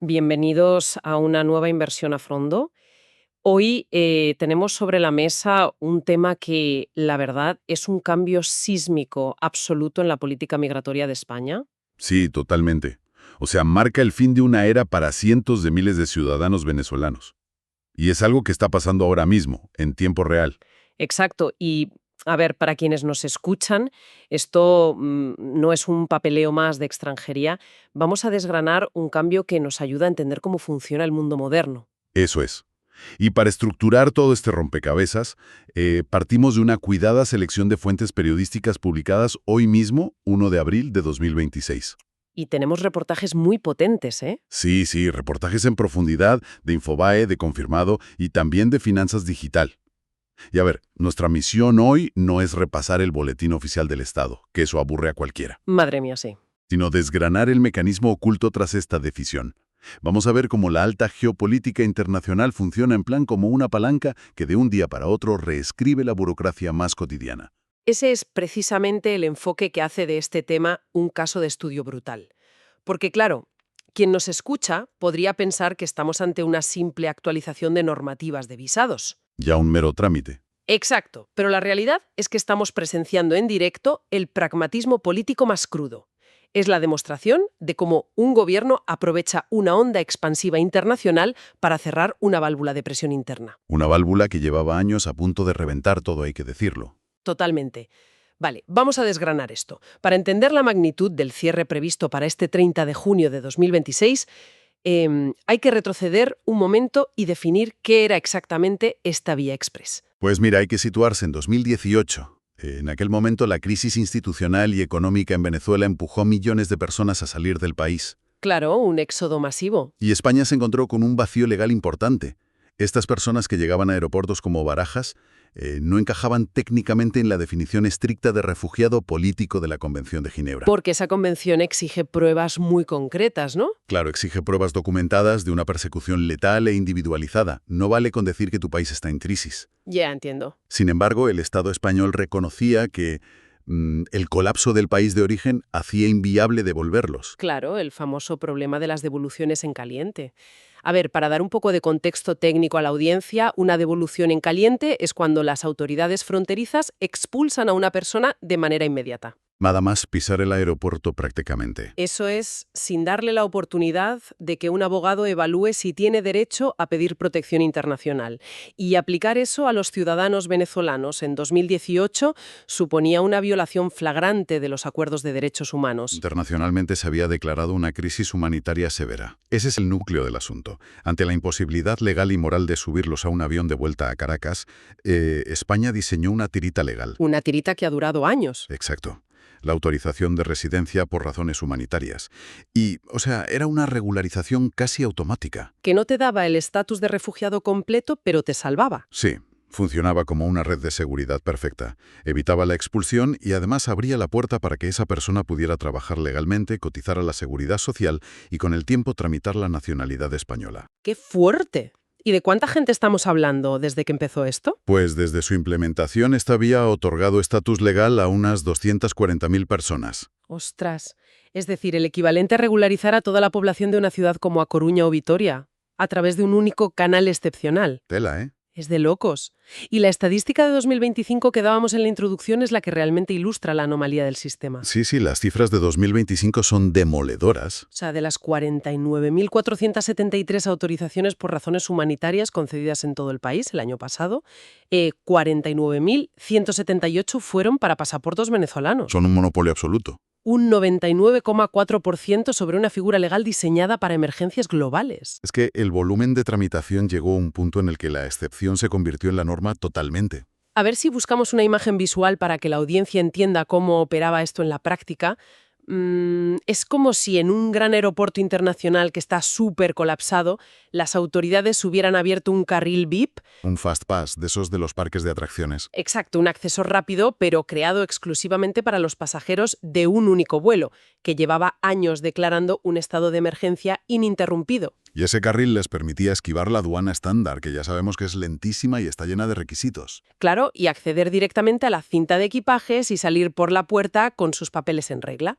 Bienvenidos a una nueva inversión a fondo. Hoy tenemos sobre la mesa un tema que, la verdad, es un cambio sísmico absoluto en la política migratoria de España. Sí, totalmente. O sea, marca el fin de una era para cientos de miles de ciudadanos venezolanos. Y es algo que está pasando ahora mismo, en tiempo real. Exacto. Y, a ver, para quienes nos escuchan, esto no es un papeleo más de extranjería. Vamos a desgranar un cambio que nos ayuda a entender cómo funciona el mundo moderno. Eso es. Y para estructurar todo este rompecabezas, partimos de una cuidada selección de fuentes periodísticas publicadas hoy mismo, 1 de abril de 2026. Y tenemos reportajes muy potentes, ¿eh? Sí, sí, reportajes en profundidad de Infobae, de Confirmado y también de Finanzas Digital. Y a ver, nuestra misión hoy no es repasar el boletín oficial del Estado, que eso aburre a cualquiera, Madre mía, sí. sino desgranar el mecanismo oculto tras esta decisión. Vamos a ver cómo la alta geopolítica internacional funciona en plan como una palanca que de un día para otro reescribe la burocracia más cotidiana. Ese es precisamente el enfoque que hace de este tema un caso de estudio brutal. Porque claro, quien nos escucha podría pensar que estamos ante una simple actualización de normativas de visados. Ya un mero trámite. Exacto, pero la realidad es que estamos presenciando en directo el pragmatismo político más crudo. Es la demostración de cómo un gobierno aprovecha una onda expansiva internacional para cerrar una válvula de presión interna. Una válvula que llevaba años a punto de reventar, todo hay que decirlo. Totalmente. Vale, vamos a desgranar esto. Para entender la magnitud del cierre previsto para este 30 de junio de 2026, hay que retroceder un momento y definir qué era exactamente esta vía express. Pues mira, hay que situarse en 2018. En aquel momento la crisis institucional y económica en Venezuela empujó a millones de personas a salir del país. Claro, un éxodo masivo. Y España se encontró con un vacío legal importante. Estas personas que llegaban a aeropuertos como Barajas no encajaban técnicamente en la definición estricta de refugiado político de la Convención de Ginebra. Porque esa convención exige pruebas muy concretas, ¿no? Claro, exige pruebas documentadas de una persecución letal e individualizada. No vale con decir que tu país está en crisis. Ya entiendo. Sin embargo, el Estado español reconocía que el colapso del país de origen hacía inviable devolverlos. Claro, el famoso problema de las devoluciones en caliente. A ver, para dar un poco de contexto técnico a la audiencia, una devolución en caliente es cuando las autoridades fronterizas expulsan a una persona de manera inmediata. Nada más pisar el aeropuerto prácticamente. Eso es, sin darle la oportunidad de que un abogado evalúe si tiene derecho a pedir protección internacional. Y aplicar eso a los ciudadanos venezolanos en 2018 suponía una violación flagrante de los acuerdos de derechos humanos. Internacionalmente se había declarado una crisis humanitaria severa. Ese es el núcleo del asunto. Ante la imposibilidad legal y moral de subirlos a un avión de vuelta a Caracas, España diseñó una tirita legal. Una tirita que ha durado años. Exacto. La autorización de residencia por razones humanitarias. Y, o sea, era una regularización casi automática. Que no te daba el estatus de refugiado completo, pero te salvaba. Sí, funcionaba como una red de seguridad perfecta. Evitaba la expulsión y además abría la puerta para que esa persona pudiera trabajar legalmente, cotizar a la seguridad social y con el tiempo tramitar la nacionalidad española. ¡Qué fuerte! ¿Y de cuánta gente estamos hablando desde que empezó esto? Pues desde su implementación esta vía ha otorgado estatus legal a unas 240.000 personas. Ostras, es decir, el equivalente a regularizar a toda la población de una ciudad como A Coruña o Vitoria, a través de un único canal excepcional. Tela, ¿eh? Es de locos. Y la estadística de 2025 que dábamos en la introducción es la que realmente ilustra la anomalía del sistema. Sí, sí, las cifras de 2025 son demoledoras. O sea, de las 49.473 autorizaciones por razones humanitarias concedidas en todo el país el año pasado, 49.178 fueron para pasaportes venezolanos. Son un monopolio absoluto. Un 99,4% sobre una figura legal diseñada para emergencias globales. Es que el volumen de tramitación llegó a un punto en el que la excepción se convirtió en la norma totalmente. A ver si buscamos una imagen visual para que la audiencia entienda cómo operaba esto en la práctica. Es como si en un gran aeropuerto internacional que está súper colapsado, las autoridades hubieran abierto un carril VIP. Un fast pass, de esos de los parques de atracciones. Exacto, un acceso rápido, pero creado exclusivamente para los pasajeros de un único vuelo, que llevaba años declarando un estado de emergencia ininterrumpido. Y ese carril les permitía esquivar la aduana estándar, que ya sabemos que es lentísima y está llena de requisitos. Claro, y acceder directamente a la cinta de equipajes y salir por la puerta con sus papeles en regla.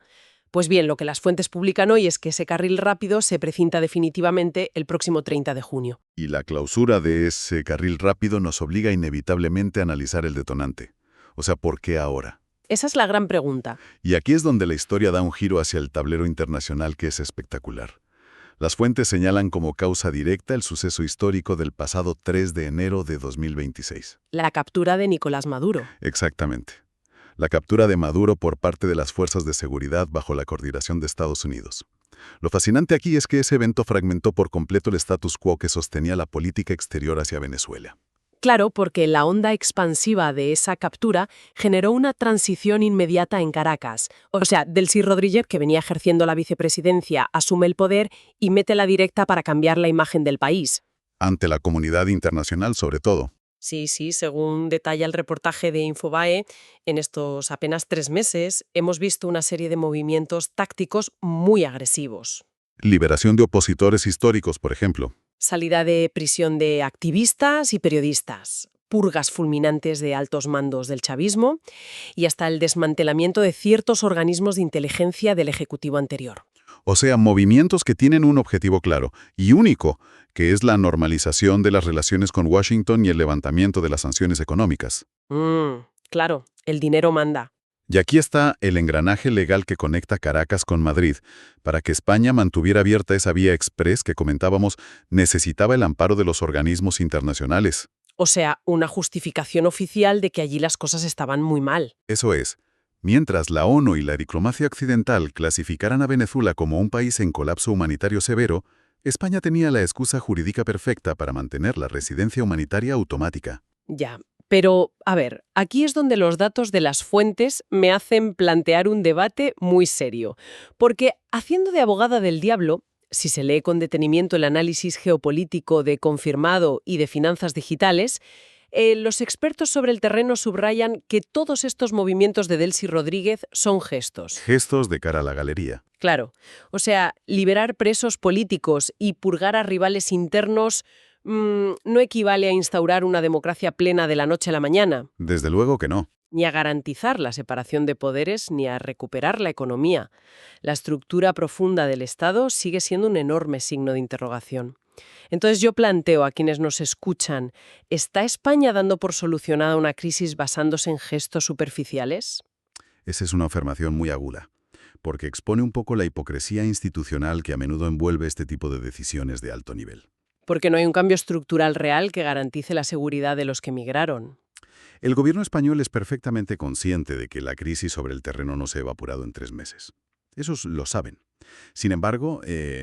Pues bien, lo que las fuentes publican hoy es que ese carril rápido se precinta definitivamente el próximo 30 de junio. Y la clausura de ese carril rápido nos obliga inevitablemente a analizar el detonante. O sea, ¿por qué ahora? Esa es la gran pregunta. Y aquí es donde la historia da un giro hacia el tablero internacional que es espectacular. Las fuentes señalan como causa directa el suceso histórico del pasado 3 de enero de 2026. La captura de Nicolás Maduro. Exactamente. La captura de Maduro por parte de las fuerzas de seguridad bajo la coordinación de Estados Unidos. Lo fascinante aquí es que ese evento fragmentó por completo el status quo que sostenía la política exterior hacia Venezuela. Claro, porque la onda expansiva de esa captura generó una transición inmediata en Caracas. O sea, Delcy Rodríguez, que venía ejerciendo la vicepresidencia, asume el poder y mete la directa para cambiar la imagen del país. Ante la comunidad internacional, sobre todo. Sí, según detalla el reportaje de Infobae, en estos apenas 3 meses hemos visto una serie de movimientos tácticos muy agresivos. Liberación de opositores históricos, por ejemplo. Salida de prisión de activistas y periodistas, purgas fulminantes de altos mandos del chavismo y hasta el desmantelamiento de ciertos organismos de inteligencia del Ejecutivo anterior. O sea, movimientos que tienen un objetivo claro y único, que es la normalización de las relaciones con Washington y el levantamiento de las sanciones económicas. Claro, el dinero manda. Y aquí está el engranaje legal que conecta Caracas con Madrid. Para que España mantuviera abierta esa vía express que comentábamos, necesitaba el amparo de los organismos internacionales. O sea, una justificación oficial de que allí las cosas estaban muy mal. Eso es. Mientras la ONU y la diplomacia occidental clasificaran a Venezuela como un país en colapso humanitario severo, España tenía la excusa jurídica perfecta para mantener la residencia humanitaria automática. Ya, pero, a ver, aquí es donde los datos de las fuentes me hacen plantear un debate muy serio. Porque, haciendo de abogada del diablo, si se lee con detenimiento el análisis geopolítico de Confirmado y de finanzas digitales, los expertos sobre el terreno subrayan que todos estos movimientos de Delcy Rodríguez son gestos. Gestos de cara a la galería. Claro, o sea, liberar presos políticos y purgar a rivales internos no equivale a instaurar una democracia plena de la noche a la mañana, Desde luego que no. ni a garantizar la separación de poderes, ni a recuperar la economía. La estructura profunda del Estado sigue siendo un enorme signo de interrogación. Entonces yo planteo a quienes nos escuchan, ¿está España dando por solucionada una crisis basándose en gestos superficiales? Esa es una afirmación muy aguda, porque expone un poco la hipocresía institucional que a menudo envuelve este tipo de decisiones de alto nivel. Porque no hay un cambio estructural real que garantice la seguridad de los que emigraron. El gobierno español es perfectamente consciente de que la crisis sobre el terreno no se ha evaporado en 3 meses. Esos lo saben. Sin embargo,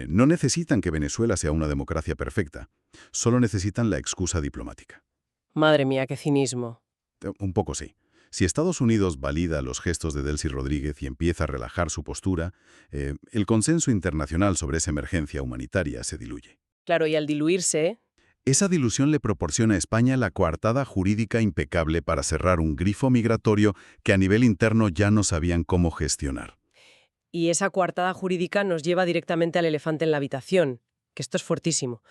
no necesitan que Venezuela sea una democracia perfecta. Solo necesitan la excusa diplomática. Madre mía, qué cinismo. Un poco sí. Si Estados Unidos valida los gestos de Delcy Rodríguez y empieza a relajar su postura, el consenso internacional sobre esa emergencia humanitaria se diluye. Claro, y al diluirse, Esa dilución le proporciona a España la coartada jurídica impecable para cerrar un grifo migratorio que a nivel interno ya no sabían cómo gestionar. y esa coartada jurídica nos lleva directamente al elefante en la habitación, que esto es fuertísimo,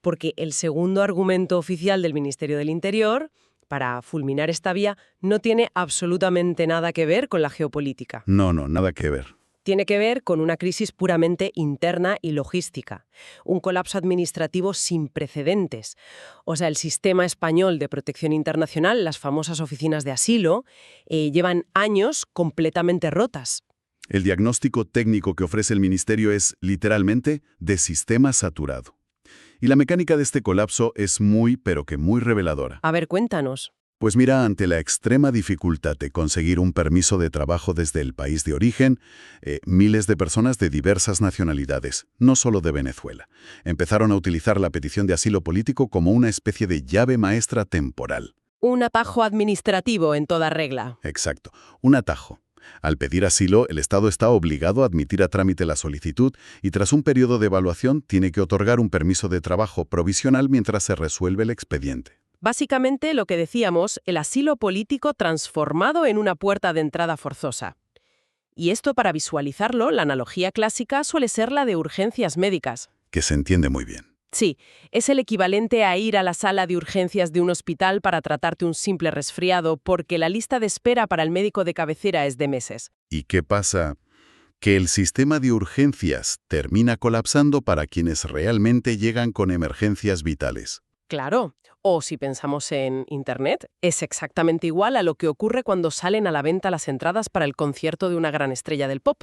porque el segundo argumento oficial del Ministerio del Interior para fulminar esta vía no tiene absolutamente nada que ver con la geopolítica. No, nada que ver. Tiene que ver con una crisis puramente interna y logística, un colapso administrativo sin precedentes. O sea, el sistema español de protección internacional, las famosas oficinas de asilo, llevan años completamente rotas. El diagnóstico técnico que ofrece el Ministerio es, literalmente, de sistema saturado. Y la mecánica de este colapso es muy, pero que muy reveladora. A ver, cuéntanos. Pues mira, ante la extrema dificultad de conseguir un permiso de trabajo desde el país de origen, miles de personas de diversas nacionalidades, no solo de Venezuela, empezaron a utilizar la petición de asilo político como una especie de llave maestra temporal. Un atajo administrativo en toda regla. Exacto, un atajo. Al pedir asilo, el Estado está obligado a admitir a trámite la solicitud y tras un periodo de evaluación tiene que otorgar un permiso de trabajo provisional mientras se resuelve el expediente. Básicamente, lo que decíamos, el asilo político transformado en una puerta de entrada forzosa. Y esto, para visualizarlo, la analogía clásica suele ser la de urgencias médicas. Que se entiende muy bien. Sí, es el equivalente a ir a la sala de urgencias de un hospital para tratarte un simple resfriado porque la lista de espera para el médico de cabecera es de meses. ¿Y qué pasa? Que el sistema de urgencias termina colapsando para quienes realmente llegan con emergencias vitales. Claro. O si pensamos en Internet, es exactamente igual a lo que ocurre cuando salen a la venta las entradas para el concierto de una gran estrella del pop.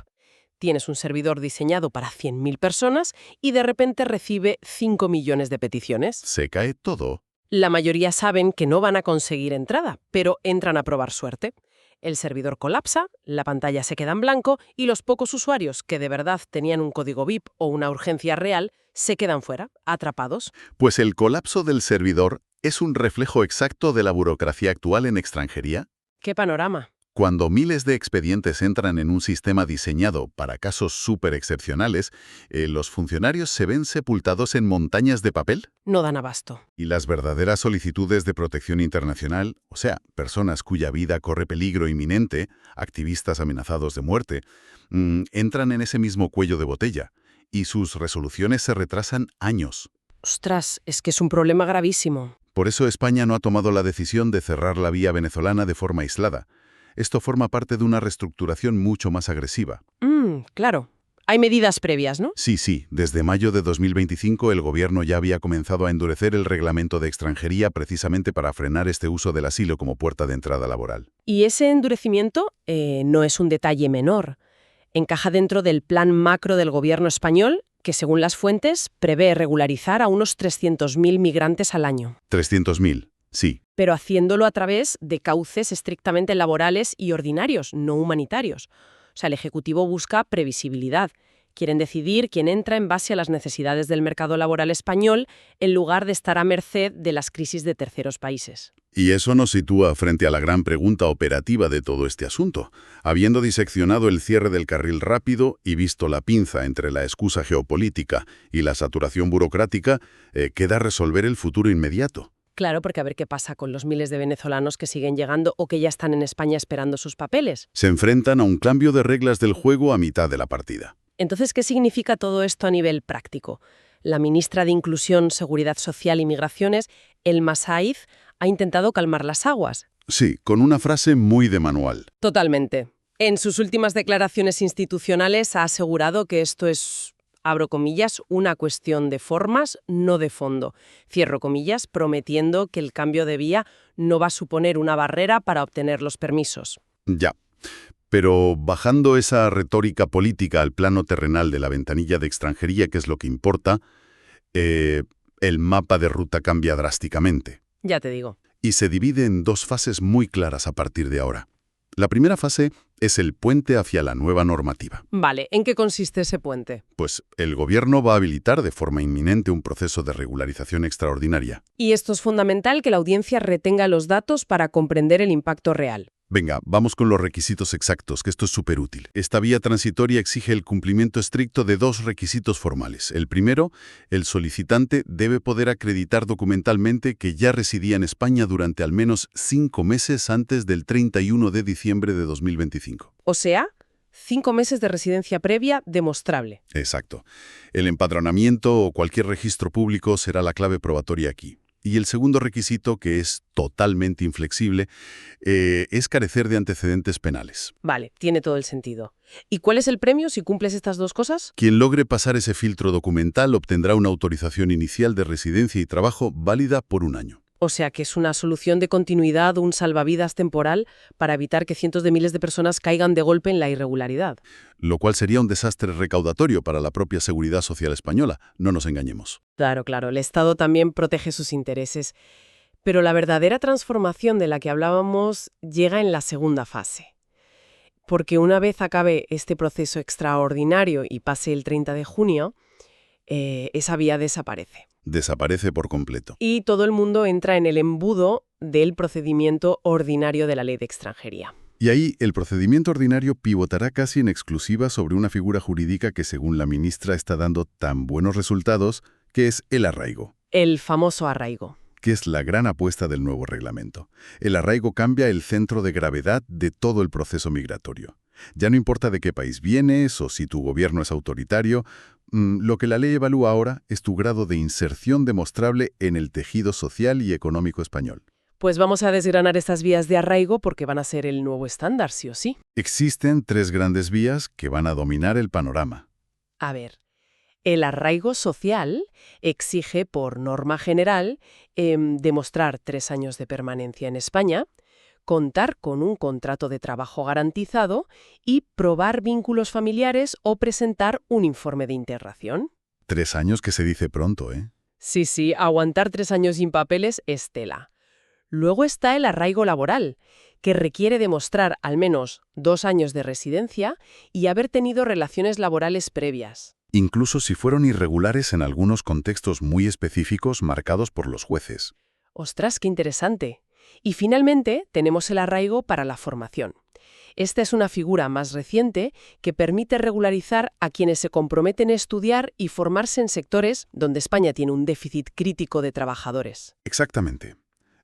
Tienes un servidor diseñado para 100.000 personas y de repente recibe 5 millones de peticiones. Se cae todo. La mayoría saben que no van a conseguir entrada, pero entran a probar suerte. El servidor colapsa, la pantalla se queda en blanco y los pocos usuarios que de verdad tenían un código VIP o una urgencia real se quedan fuera, atrapados. Pues el colapso del servidor es un reflejo exacto de la burocracia actual en extranjería. ¡Qué panorama! Cuando miles de expedientes entran en un sistema diseñado para casos súper excepcionales, los funcionarios se ven sepultados en montañas de papel. No dan abasto. Y las verdaderas solicitudes de protección internacional, o sea, personas cuya vida corre peligro inminente, activistas amenazados de muerte, entran en ese mismo cuello de botella, y sus resoluciones se retrasan años. Ostras, es que es un problema gravísimo. Por eso España no ha tomado la decisión de cerrar la vía venezolana de forma aislada. Esto forma parte de una reestructuración mucho más agresiva. Claro. Hay medidas previas, ¿no? Sí. Desde mayo de 2025 el gobierno ya había comenzado a endurecer el reglamento de extranjería precisamente para frenar este uso del asilo como puerta de entrada laboral. Y ese endurecimiento no es un detalle menor. Encaja dentro del plan macro del gobierno español, que según las fuentes prevé regularizar a unos 300.000 migrantes al año. 300.000, sí. Pero haciéndolo a través de cauces estrictamente laborales y ordinarios, no humanitarios. O sea, el Ejecutivo busca previsibilidad. Quieren decidir quién entra en base a las necesidades del mercado laboral español en lugar de estar a merced de las crisis de terceros países. Y eso nos sitúa frente a la gran pregunta operativa de todo este asunto. Habiendo diseccionado el cierre del carril rápido y visto la pinza entre la excusa geopolítica y la saturación burocrática, queda resolver el futuro inmediato. Claro, porque a ver qué pasa con los miles de venezolanos que siguen llegando o que ya están en España esperando sus papeles. Se enfrentan a un cambio de reglas del juego a mitad de la partida. Entonces, ¿qué significa todo esto a nivel práctico? La ministra de Inclusión, Seguridad Social y Migraciones, Elma Saiz, ha intentado calmar las aguas. Sí, con una frase muy de manual. Totalmente. En sus últimas declaraciones institucionales ha asegurado que esto es, abro comillas, una cuestión de formas, no de fondo. Cierro comillas, prometiendo que el cambio de vía no va a suponer una barrera para obtener los permisos. Ya. Pero bajando esa retórica política al plano terrenal de la ventanilla de extranjería, que es lo que importa, el mapa de ruta cambia drásticamente. Ya te digo. Y se divide en dos fases muy claras a partir de ahora. La primera fase es el puente hacia la nueva normativa. Vale, ¿en qué consiste ese puente? Pues el gobierno va a habilitar de forma inminente un proceso de regularización extraordinaria. Y esto es fundamental, que la audiencia retenga los datos para comprender el impacto real. Venga, vamos con los requisitos exactos, que esto es súper útil. Esta vía transitoria exige el cumplimiento estricto de dos requisitos formales. El primero, el solicitante debe poder acreditar documentalmente que ya residía en España durante al menos 5 meses antes del 31 de diciembre de 2025. O sea, 5 meses de residencia previa demostrable. Exacto. El empadronamiento o cualquier registro público será la clave probatoria aquí. Y el segundo requisito, que es totalmente inflexible, es carecer de antecedentes penales. Vale, tiene todo el sentido. ¿Y cuál es el premio si cumples estas dos cosas? Quien logre pasar ese filtro documental obtendrá una autorización inicial de residencia y trabajo válida por 1 año. O sea que es una solución de continuidad, un salvavidas temporal para evitar que cientos de miles de personas caigan de golpe en la irregularidad. Lo cual sería un desastre recaudatorio para la propia seguridad social española, no nos engañemos. Claro, el Estado también protege sus intereses. Pero la verdadera transformación de la que hablábamos llega en la segunda fase. Porque una vez acabe este proceso extraordinario y pase el 30 de junio, esa vía desaparece. Desaparece por completo. Y todo el mundo entra en el embudo del procedimiento ordinario de la ley de extranjería. Y ahí el procedimiento ordinario pivotará casi en exclusiva sobre una figura jurídica que, según la ministra, está dando tan buenos resultados, que es el arraigo. El famoso arraigo. Que es la gran apuesta del nuevo reglamento. El arraigo cambia el centro de gravedad de todo el proceso migratorio. Ya no importa de qué país vienes o si tu gobierno es autoritario, lo que la ley evalúa ahora es tu grado de inserción demostrable en el tejido social y económico español. Pues vamos a desgranar estas vías de arraigo porque van a ser el nuevo estándar, sí o sí. Existen 3 grandes vías que van a dominar el panorama. A ver, el arraigo social exige, por norma general, demostrar 3 años de permanencia en España, contar con un contrato de trabajo garantizado y probar vínculos familiares o presentar un informe de integración. 3 años que se dice pronto, ¿eh? Sí, aguantar 3 años sin papeles es tela. Luego está el arraigo laboral, que requiere demostrar al menos 2 años de residencia y haber tenido relaciones laborales previas. Incluso si fueron irregulares en algunos contextos muy específicos marcados por los jueces. ¡Ostras, qué interesante! Y finalmente tenemos el arraigo para la formación. Esta es una figura más reciente que permite regularizar a quienes se comprometen a estudiar y formarse en sectores donde España tiene un déficit crítico de trabajadores. Exactamente.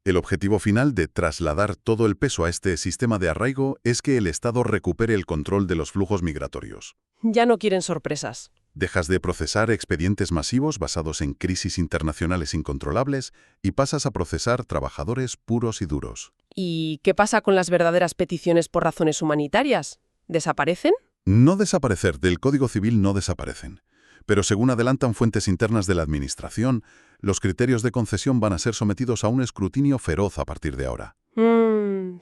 El objetivo final de trasladar todo el peso a este sistema de arraigo es que el Estado recupere el control de los flujos migratorios. Ya no quieren sorpresas. Dejas de procesar expedientes masivos basados en crisis internacionales incontrolables y pasas a procesar trabajadores puros y duros. ¿Y qué pasa con las verdaderas peticiones por razones humanitarias? ¿Desaparecen? No desaparecer, del Código Civil no desaparecen. Pero según adelantan fuentes internas de la Administración, los criterios de concesión van a ser sometidos a un escrutinio feroz a partir de ahora.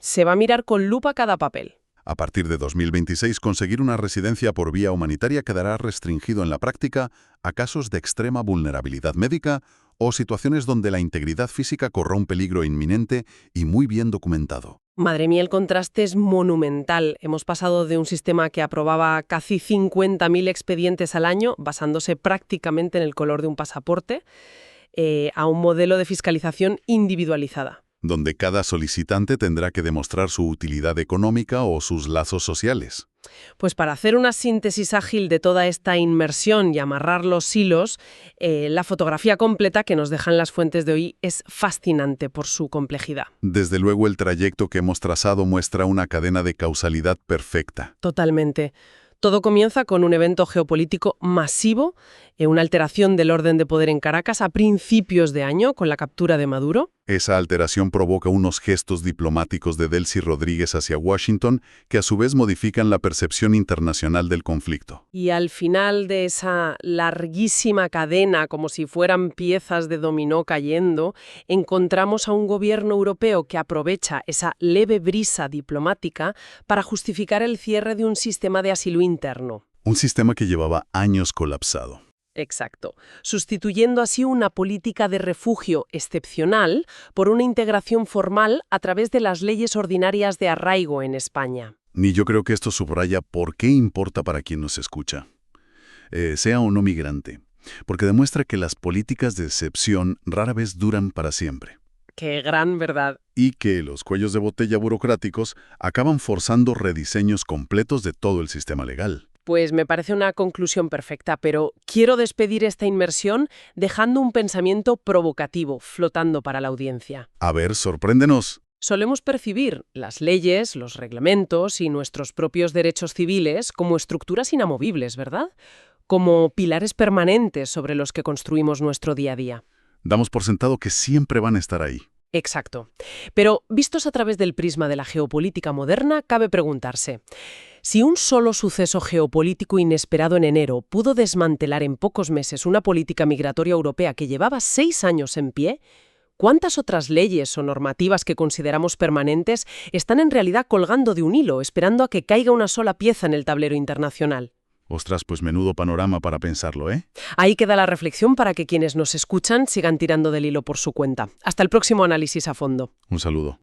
Se va a mirar con lupa cada papel. A partir de 2026, conseguir una residencia por vía humanitaria quedará restringido en la práctica a casos de extrema vulnerabilidad médica o situaciones donde la integridad física corra un peligro inminente y muy bien documentado. Madre mía, el contraste es monumental. Hemos pasado de un sistema que aprobaba casi 50.000 expedientes al año, basándose prácticamente en el color de un pasaporte, a un modelo de fiscalización individualizada. Donde cada solicitante tendrá que demostrar su utilidad económica o sus lazos sociales. Pues para hacer una síntesis ágil de toda esta inmersión y amarrar los hilos, la fotografía completa que nos dejan las fuentes de hoy es fascinante por su complejidad. Desde luego el trayecto que hemos trazado muestra una cadena de causalidad perfecta. Totalmente. Todo comienza con un evento geopolítico masivo, una alteración del orden de poder en Caracas a principios de año con la captura de Maduro. Esa alteración provoca unos gestos diplomáticos de Delcy Rodríguez hacia Washington que a su vez modifican la percepción internacional del conflicto. Y al final de esa larguísima cadena, como si fueran piezas de dominó cayendo, encontramos a un gobierno europeo que aprovecha esa leve brisa diplomática para justificar el cierre de un sistema de asilo interno. Un sistema que llevaba años colapsado. Exacto, sustituyendo así una política de refugio excepcional por una integración formal a través de las leyes ordinarias de arraigo en España. Ni yo creo que esto subraya por qué importa para quien nos escucha, sea o no migrante, porque demuestra que las políticas de excepción rara vez duran para siempre. ¡Qué gran verdad! Y que los cuellos de botella burocráticos acaban forzando rediseños completos de todo el sistema legal. Pues me parece una conclusión perfecta, pero quiero despedir esta inmersión dejando un pensamiento provocativo flotando para la audiencia. A ver, sorpréndenos. Solemos percibir las leyes, los reglamentos y nuestros propios derechos civiles como estructuras inamovibles, ¿verdad? Como pilares permanentes sobre los que construimos nuestro día a día. Damos por sentado que siempre van a estar ahí. Exacto. Pero vistos a través del prisma de la geopolítica moderna, cabe preguntarse: si un solo suceso geopolítico inesperado en enero pudo desmantelar en pocos meses una política migratoria europea que llevaba 6 años en pie, ¿cuántas otras leyes o normativas que consideramos permanentes están en realidad colgando de un hilo, esperando a que caiga una sola pieza en el tablero internacional? Ostras, pues menudo panorama para pensarlo, ¿eh? Ahí queda la reflexión para que quienes nos escuchan sigan tirando del hilo por su cuenta. Hasta el próximo análisis a fondo. Un saludo.